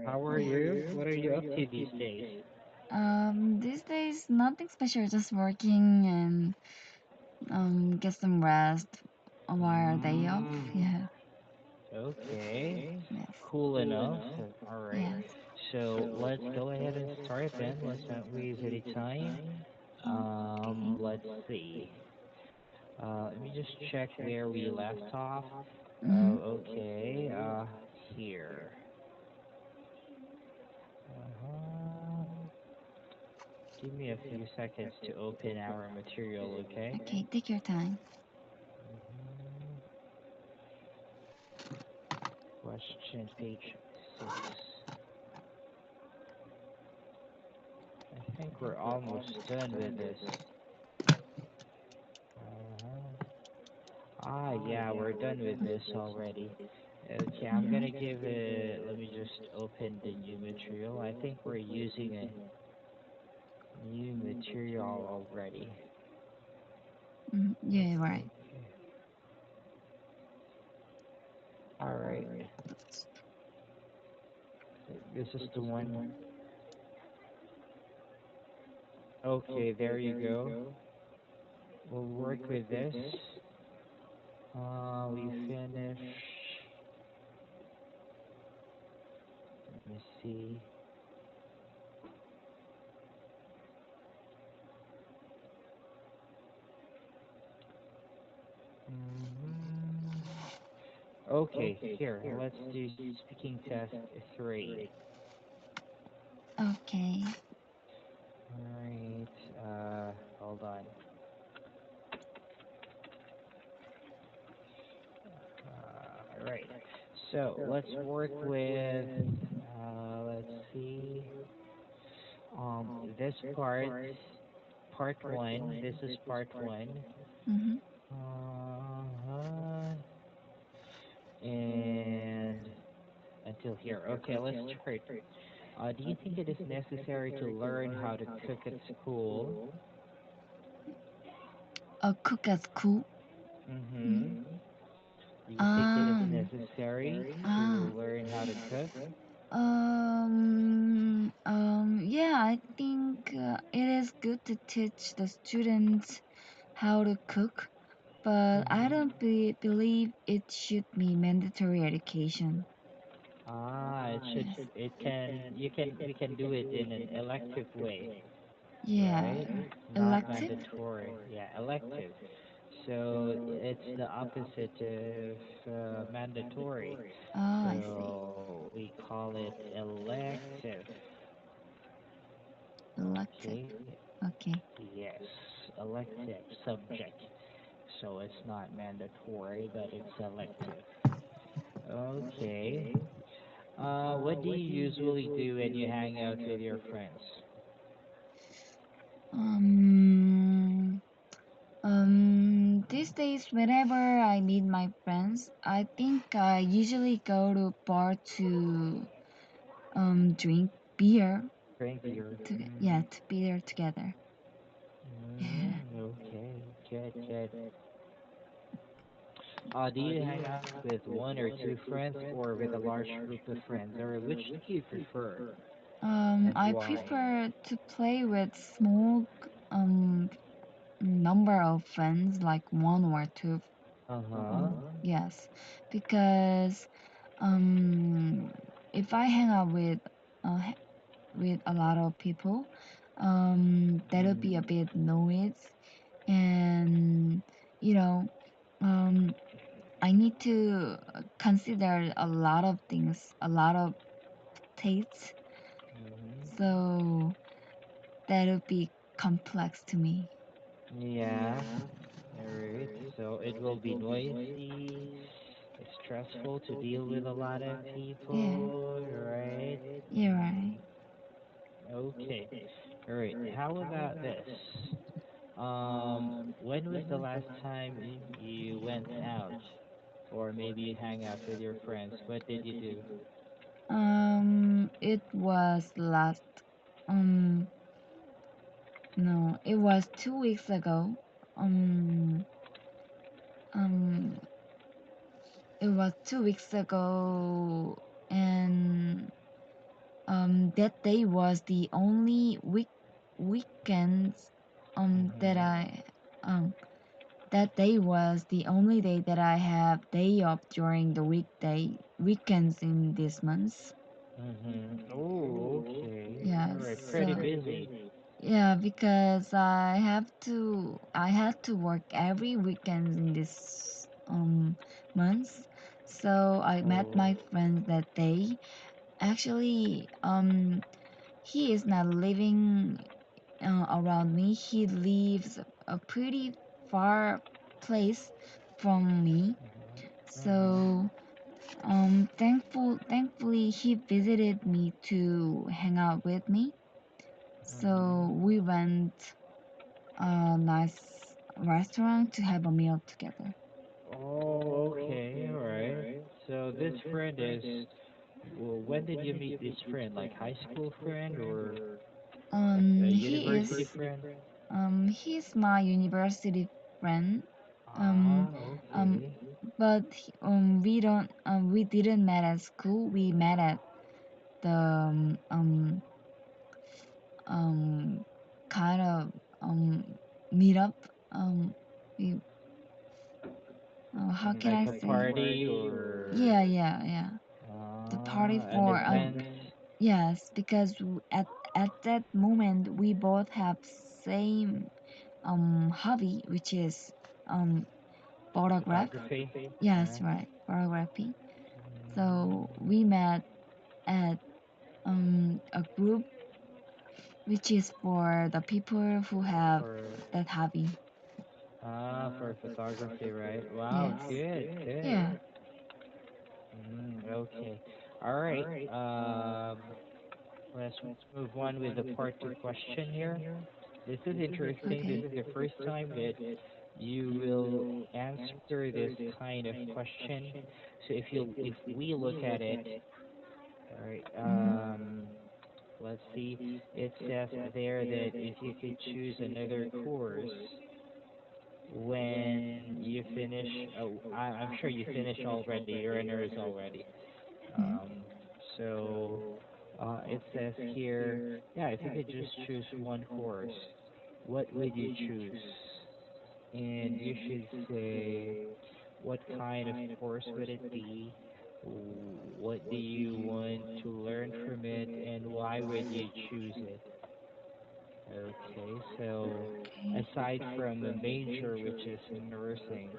How are you? What are you up to these days? These days nothing special, just working and get some rest on our day off. Mm, Yeah. okay, Yes. cool enough. All right. Yes. So let's go ahead and start then. Let's not waste any time. Okay. Let's see. Let me just check where we left off. Mhm. Okay. Here. Uh-huh. Give me a few seconds to open our material, okay? Okay, take your time. Mhm. Question page 6. I think we're almost done with this. Uh-huh. Yeah, we're done with this already. Okay, I'm Mhm. gonna give it, let me just open the new material. I think we're using a new material already. Mhm. Yeah, right. Okay. Alright, this is the one. Okay, there you go. We'll work with this. We finish. Let me see. hmm Okay, here, let's do speaking test 3. Okay. Alright, hold on. Alright, so let's work with, let's see, this part 1, this is part 1. Mhm. Uh-huh. And until here. Okay, let's start. Do you think it is necessary to learn how to cook at school? A cook at school. Mm-hmm. Mhm. Do you think it is Um. necessary Ah. to learn how to cook? Yeah, I think it is good to teach the students how to cook, but I Mm-hmm. don't believe it should be mandatory education. It should, Yes. we can do it in an elective way, Yeah. right? Not Elective? mandatory. Yeah, elective. So it's the opposite of mandatory. Oh, I see. So we call it elective. Elective. Okay. Okay. Yes, elective subject. So it's not mandatory, but it's elective. Okay. What do you usually do when you hang out with your friends? Um, these days, whenever I meet my friends, I think I usually go to bar to drink beer. Drink beer. Yeah, to beer together. Okay, good, good. Do you hang out with one or two friends or with a large group of friends, or which do you prefer and I why? prefer to play with small number of friends, like one or two. Uh-huh. Yes, because um, if I hang out with a lot of people, that'll Mm. be a bit noise, and you know, um, I need to consider a lot of things, a lot of tastes, hmm so that'll be complex to me. Yeah. All right. So it will be noisy, stressful to deal with a lot of Yeah, people, right? you're right. Okay. All right. How about this? When was the last time you went out, or maybe you hang out with your friends? What did you do? It was last, um, no, it was 2 weeks ago. Um, um, it was 2 weeks ago, and that day was the only weekends that Mhm. um that day was the only day that I have day off during the weekends in this month. Mhm. Oh, okay. All Yes, right. Pretty so busy. yeah, because I had to work every weekend in this month. So I met Oh. my friend that day. Actually, he is not living around me. He lives a pretty far place from me. Mhm. So thankfully he visited me to hang out with me. So Mhm. we went a nice restaurant to have a meal together. Oh, okay. All right. So this friend is. Well, when did you meet this friend? Like high school friend or like a He is university friend? he's my university friend. Um, Ah, um, okay. but we didn't met at school. We met at the um kind of meetup. Um, we, how can Like I a say? party or Yeah. The party an for event. yes, because at that moment we both have same hobby, which is um photograph. Photography, Yes, right? right, photography. So Mm, we met at a group which is for the people who have for that hobby. for photography, right? Wow, Yes. good, good. Yeah. Okay, all right. Let's move on with the part two question here. This is interesting. This Okay. is the first time that you will answer this kind of question. So if we look at it, all right. Mhm. Let's see. It says there that if you could choose another course when you finish, I'm sure you finish already. You're a nurse already. Mhm. Um, so it says here, yeah, if you could just choose one course, what would you choose? And you should say, what kind of course would it be? What do you want to learn from it, and why would you choose it? Okay, so Okay. aside from a major, which is nursing,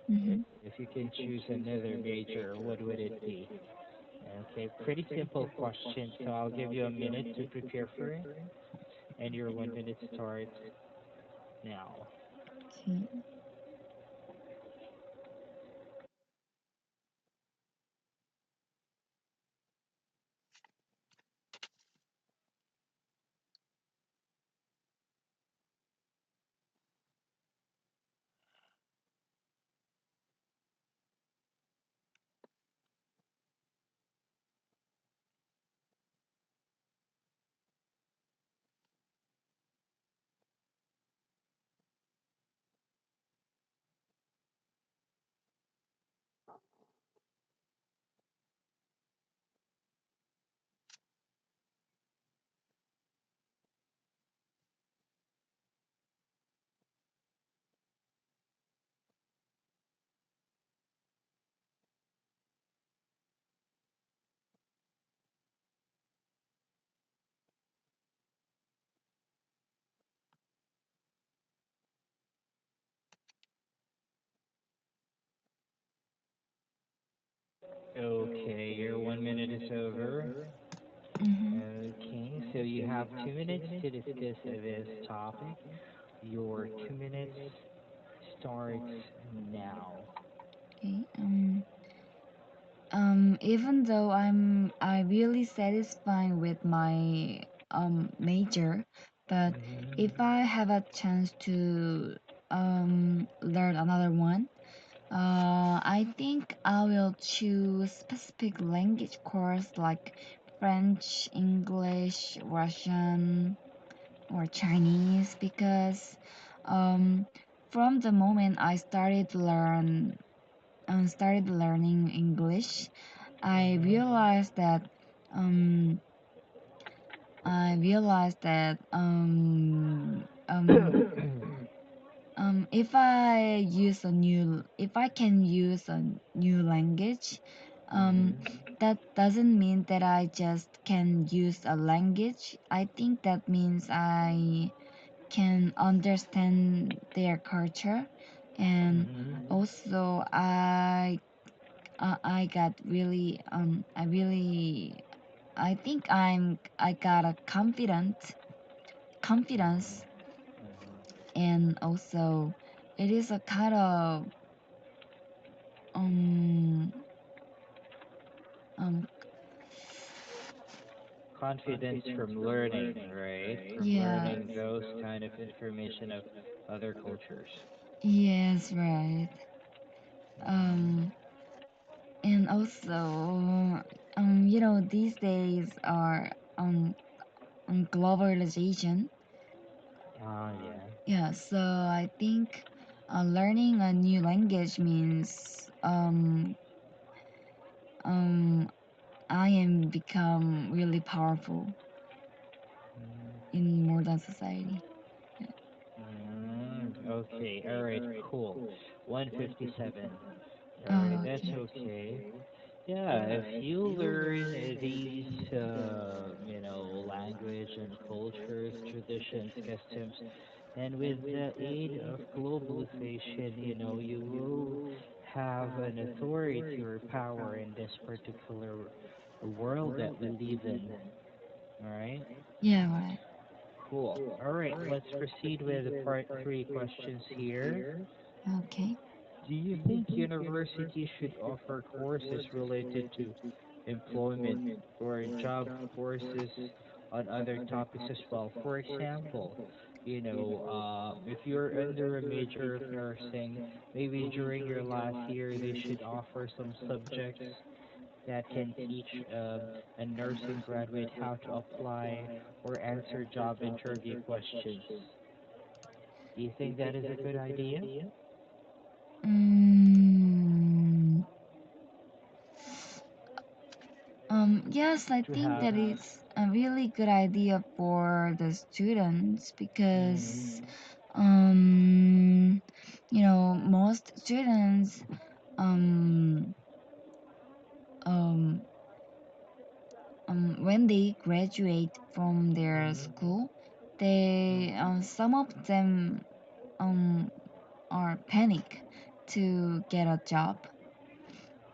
Mhm. if you can choose another major, what would it be? Okay, pretty simple question, so I'll give you a minute to prepare for it, and your 1 minute starts now. Okay. Okay, your 1 minute is over. Mhm. Okay, so you have 2 minutes to discuss this topic. Your 2 minutes starts now. Okay. Even though I really satisfied with my major, but if Mm-hmm. I have a chance to learn another one, I think I will choose specific language course like French, English, Russian, or Chinese because um, from the moment I started learning English, I Mm-hmm. realized that um, I realized that if I can use a new language, um, Mm-hmm. that doesn't mean that I just can use a language. I think that means I can understand their culture, and Mm-hmm. also I got really I think I got a confidence, Uh-huh. and also it is a kind of um um Confidence from learning, right? From yeah, learning those kind of information of other cultures. yes, right. Mm. um and also these days are globalization. Ah, yeah. Yeah, so I think learning a new language means um I am become really powerful Mm. in modern society. Okay, all right, cool. 157. All right, Oh, that's okay. okay. Yeah, if you learn these, language and cultures, traditions, customs, and with the aid of globalization, you will have an authority or power in this particular world that we live in. All right? Yeah, right. Cool. All right, let's proceed with the part three questions here. Okay. Do you think universities should offer courses related to employment or job courses on other topics as well? For example, if you're under a major of nursing, maybe during your last year, they should offer some subjects that can teach a nursing graduate how to apply or answer job interview questions. Do you think that is a good idea Mm, yes, I to think have? that is a really good idea for the students Mm-hmm. because, most students, um, um, when they graduate from their Mm-hmm. school, they some of them um, are panic to get a job.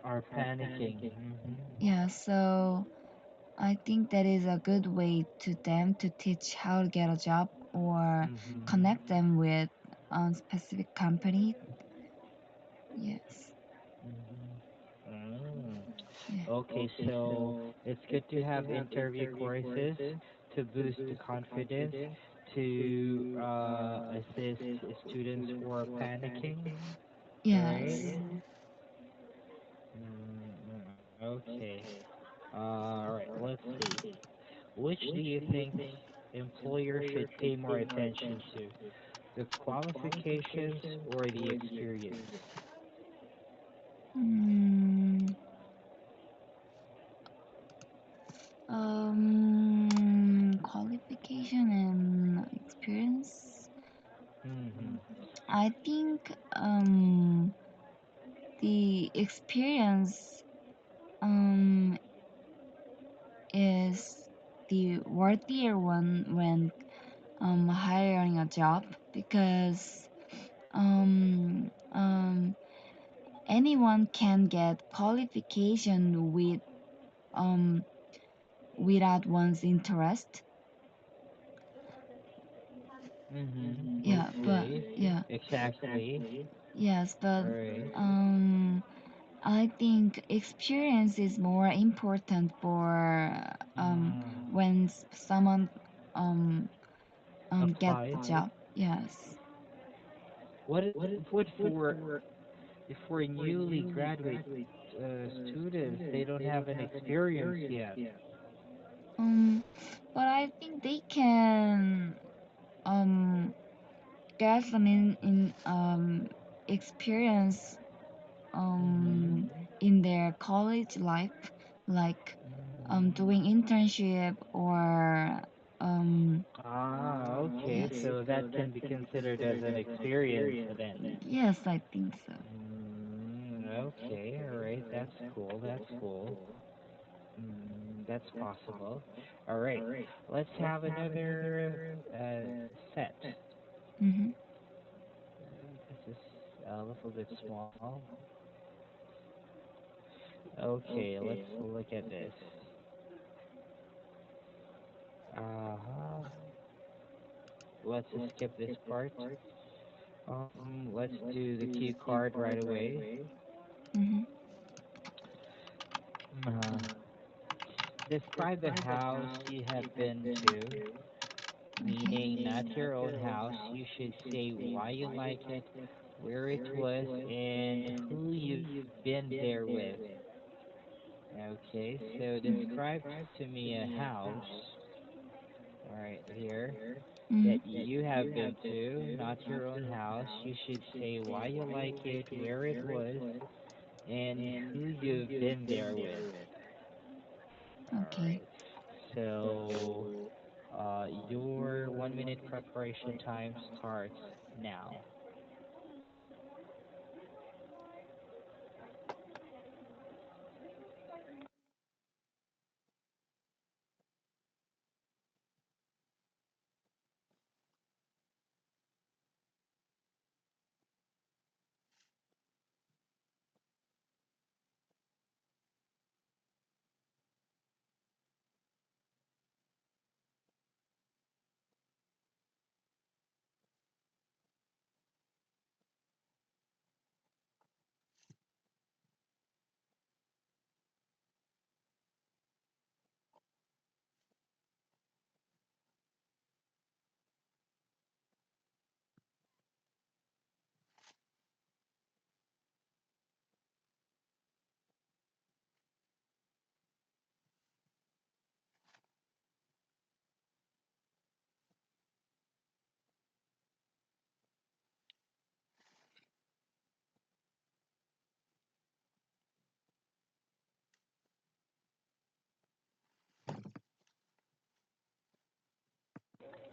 Are panicking. Mm-hmm. Yeah, so I think that is a good way to them to teach how to get a job or Mm-hmm. connect them with a specific company. Yes. Mm-hmm. Mm. Yeah. Okay, so it's good to have interview courses to boost the confidence, to assist students who are panicking, right? Yes. Okay. All right, let's see. Which do you think employers should pay more attention to? The qualifications or the experience? Mm, qualification and experience. Mm-hmm. I think the experience um, is the worthier one when hiring a job because um, um, anyone can get qualification um, without one's interest. Mm-hmm. Yeah, but Okay. yeah, Exactly. yes, but All right. um, I think experience is more important for Mm. when someone um, get the Applies. job. Yes. What for newly graduate students? They don't have an experience yet. Um, but I think they can um get some in experience Mm-hmm. in their college life, like Mm-hmm. doing internship or Ah, okay. yes. So that can be considered as an experience then. Yes, I think so. Okay, all right. That's cool. That's cool. That's possible. All right. Let's have another set. Mm-hmm. This is a little bit small. Okay, let's look at this. Uh-huh. Let's skip this part. Let's do the cue card right away. Mm-hmm. Uh, Describe the house you have been to, meaning not your own house. You should say why you like it, where it was, and who you've been there with. Okay, so describe to me a house, all right, here, Mm-hmm. that you have been to, not your own house. You should say why you like it, where it was, and who you've been there with. All Okay. right. So, your 1 minute preparation time starts now.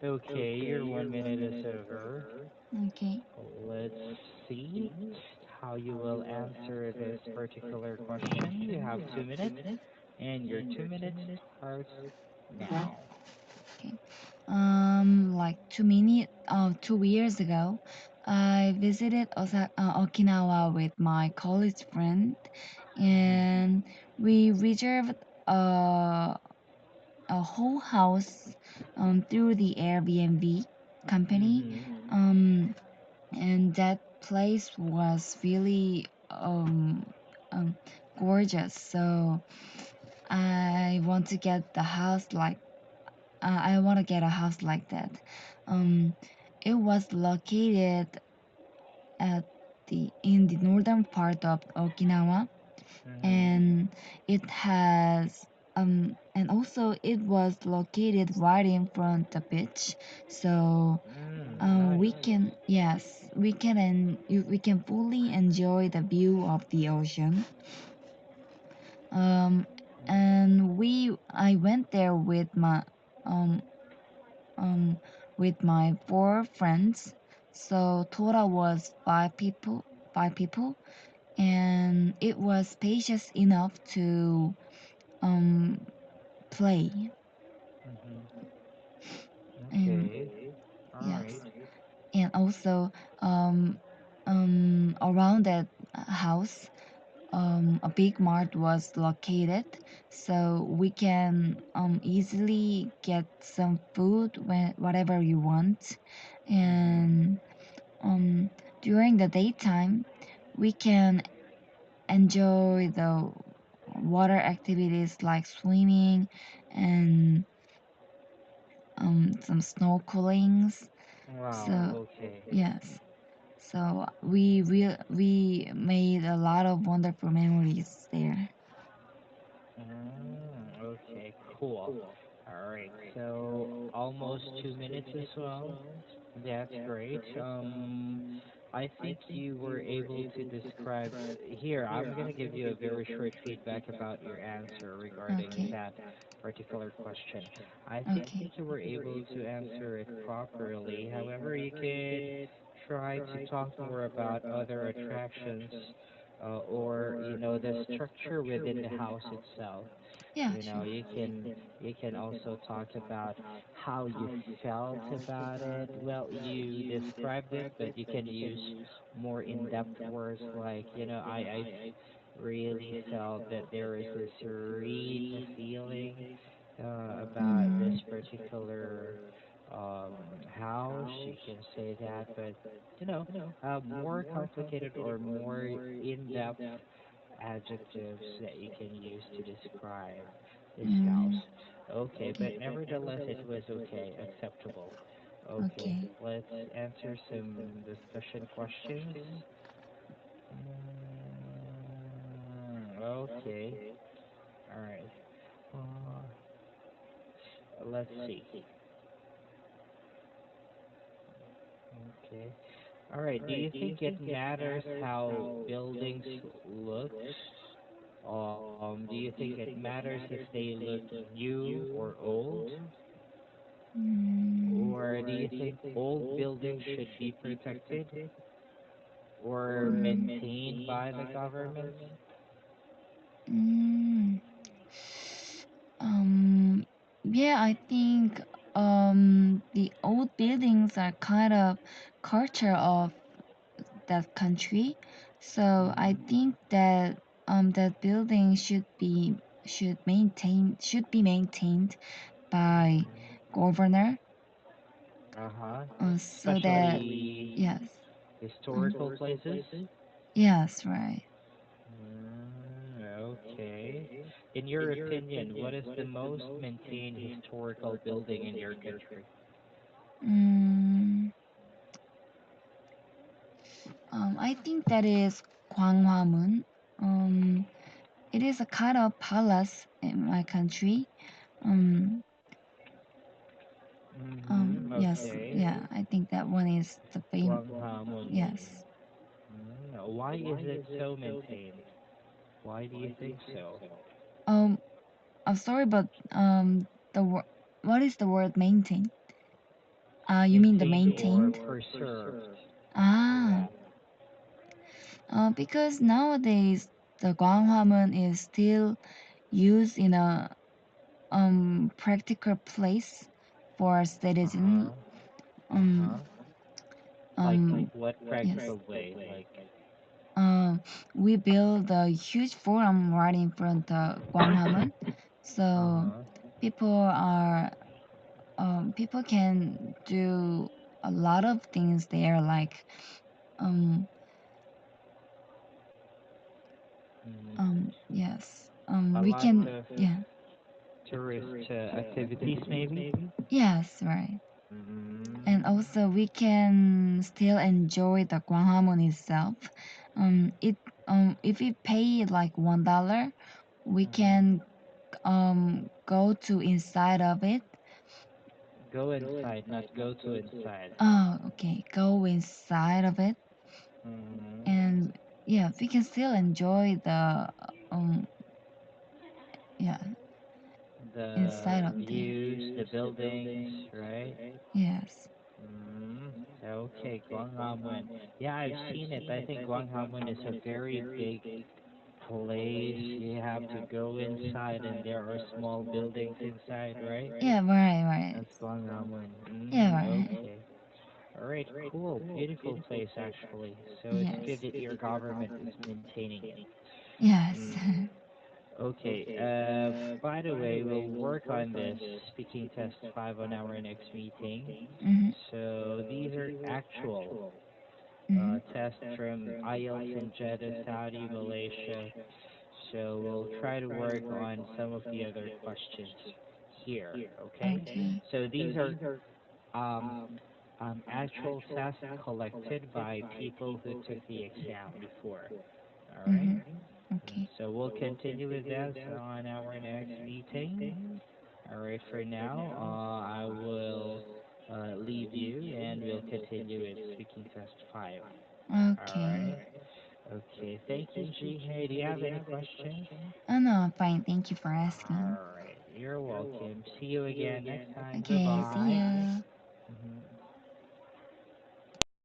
Okay, your 1 minute is over. Okay. Let's see how you will answer this particular question. You have 2 minutes, and your 2 minutes starts now. Okay. Like 2 years ago, I visited Okinawa with my college friend, Mhm. and we reserved a a whole house through the Airbnb company. Mhm. Um, and that place was really gorgeous. So I want to get the house like I want to get a house like that. Um, it was located at the in the northern part of Okinawa, Mhm. and it has and also it was located right in front of the beach. So we Nice. can yes we can fully enjoy the view of the ocean. Um, and we I went there um um with my four friends. So total was five people, and it was spacious enough to um play. Mhm. And Okay. All yes, right. and also um around that house a big mart was located, so we can easily get some food when whatever you want. Mhm. And um, during the daytime we can enjoy the water activities like swimming and some snorkelings. Wow. So Okay. yes, so we made a lot of wonderful memories there. Okay, cool. All right, so almost 2 minutes as well. That's great. I think you were able to describe here. I'm gonna give you a very short feedback about your answer regarding Okay. that particular question. I think Okay. you were able to answer it properly. However, you could try to talk more about other attractions, or the structure within the house itself. Yeah, sure. You can also talk about how you felt about it. Well, you described it, but you can use more in-depth words like, really felt that there is a serene feeling about this Mm, particular um, house. You can say that, but you know, more complicated or more in-depth adjectives that you can use to describe this house. mm, Okay, but nevertheless, it was okay, acceptable. Okay, okay. let's answer some discussion questions. Okay, all right. Let's see. Okay, all right. Do you think it matters how buildings looks? Do you think it matters if they look new or old? Mm, Or do you think old buildings should be protected or mm, maintained by the government? mm. Um, yeah, I think the old buildings are kind of culture of that country. So I Mm-hmm. think that that building should be maintained by Mm-hmm. governor, Uh-huh. so that Especially yes, um, historical places? yes, right. Okay. In your opinion, what is the most maintained historical building in your country? Mm, I think that is Gwanghwamun. Um, it is a kind of palace in my country. Um, Mm-hmm. yes, Okay. yeah, I think that one is the famous. Gwanghamun. Yes. Why is it so maintained? Why do you think so? Um, I'm sorry, but the word, what is the word maintain? You mean the Maintained or maintained? preserved? Ah, Yeah. because nowadays the Gwanghwamun is still used in a practical place for citizen. Uh-huh. Um, Uh-huh. Like um, what yes. practical way? Like, Um, we build a huge forum right in front of Gwanghwamun, so uh-huh. people are people can do a lot of things there, like um Mm. yes A we lot can of yeah tourist activities, maybe? yes right, and Mm. also we can still enjoy the Gwanghwamun itself. It if we pay like $1, we Uh-huh. can go to inside of it. Go inside, not go to inside. Oh, okay, go inside of it, Mm-hmm. and yeah, we can still enjoy the um yeah inside The of there. views, the buildings, right? Yes. Mm, okay, Gwanghwamun. Yeah, I've seen it. I think Gwanghwamun is a very big place. You have to go inside, and there are small buildings inside, right? Yeah, right, right. That's Gwanghwamun. Yeah, right. Okay. All right, cool. Beautiful place, actually. So it's good Yes. that your government is maintaining it. Yes. Mm, okay. By the way, we'll work on this speaking test 5 on our next meeting. Mhm. So these are actual Mhm. tests from IELTS in Jeddah, Saudi, Malaysia. So we'll try to work on some of the other questions here. Okay. Okay. So these are um, actual tests collected by people who took the exam before. All right. Mhm. Okay. So we'll continue with this on our next meeting. All right. For now, I will leave you, and we'll continue with speaking test 5. All Okay. right. Okay. Thank you, G. Hey, do you have any questions? Oh no, I'm fine. Thank you for asking. All right. You're welcome. See you again next time. Okay, see Goodbye. you.